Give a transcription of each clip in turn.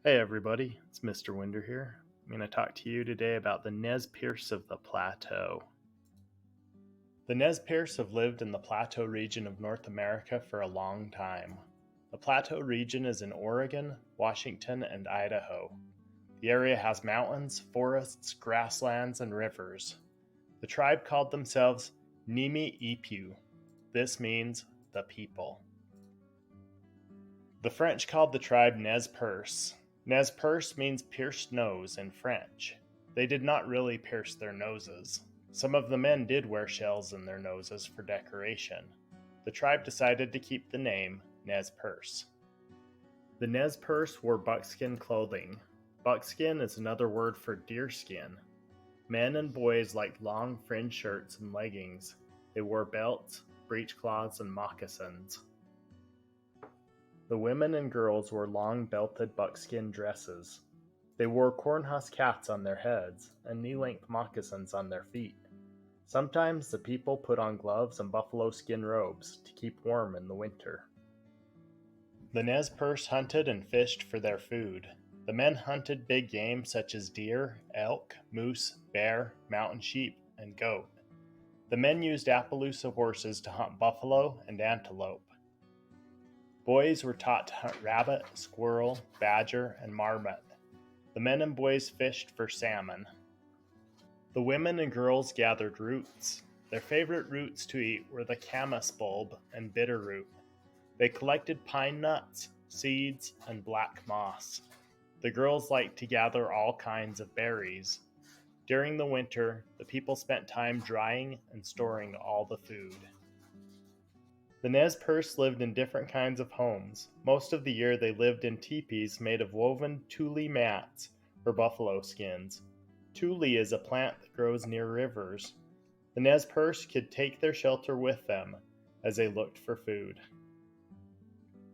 Hey everybody, it's Mr. Winder here. I'm going to talk to you today about the Nez Perce of the Plateau. The Nez Perce have lived in the Plateau region of North America for a long time. The Plateau region is in Oregon, Washington, and Idaho. The area has mountains, forests, grasslands, and rivers. The tribe called themselves Nimi Ipu. This means the people. The French called the tribe Nez Perce. Nez Perce means pierced nose in French. They did not really pierce their noses. Some of the men did wear shells in their noses for decoration. The tribe decided to keep the name Nez Perce. The Nez Perce wore buckskin clothing. Buckskin is another word for deerskin. Men and boys liked long fringe shirts and leggings. They wore belts, breechcloths, and moccasins. The women and girls wore long belted buckskin dresses. They wore cornhusk hats on their heads and knee-length moccasins on their feet. Sometimes the people put on gloves and buffalo skin robes to keep warm in the winter. The Nez Perce hunted and fished for their food. The men hunted big game such as deer, elk, moose, bear, mountain sheep, and goat. The men used Appaloosa horses to hunt buffalo and antelope. Boys were taught to hunt rabbit, squirrel, badger, and marmot. The men and boys fished for salmon. The women and girls gathered roots. Their favorite roots to eat were the camas bulb and bitter root. They collected pine nuts, seeds, and black moss. The girls liked to gather all kinds of berries. During the winter, the people spent time drying and storing all the food. The Nez Perce lived in different kinds of homes. Most of the year they lived in teepees made of woven tule mats or buffalo skins. Tule is a plant that grows near rivers. The Nez Perce could take their shelter with them as they looked for food.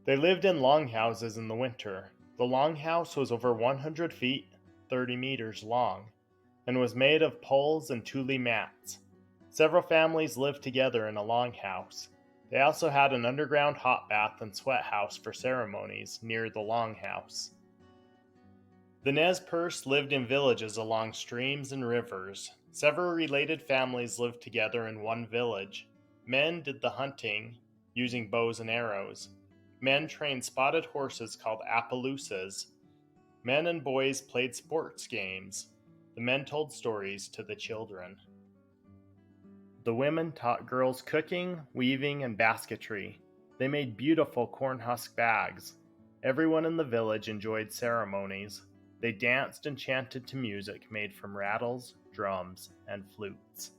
They lived in longhouses in the winter. The longhouse was over 100 feet, 30 meters long, and was made of poles and tule mats. Several families lived together in a longhouse. They also had an underground hot bath and sweat house for ceremonies near the longhouse. The Nez Perce lived in villages along streams and rivers. Several related families lived together in one village. Men did the hunting using bows and arrows. Men trained spotted horses called Appaloosas. Men and boys played sports games. The men told stories to the children. The women taught girls cooking, weaving, and basketry. They made beautiful cornhusk bags. Everyone in the village enjoyed ceremonies. They danced and chanted to music made from rattles, drums, and flutes.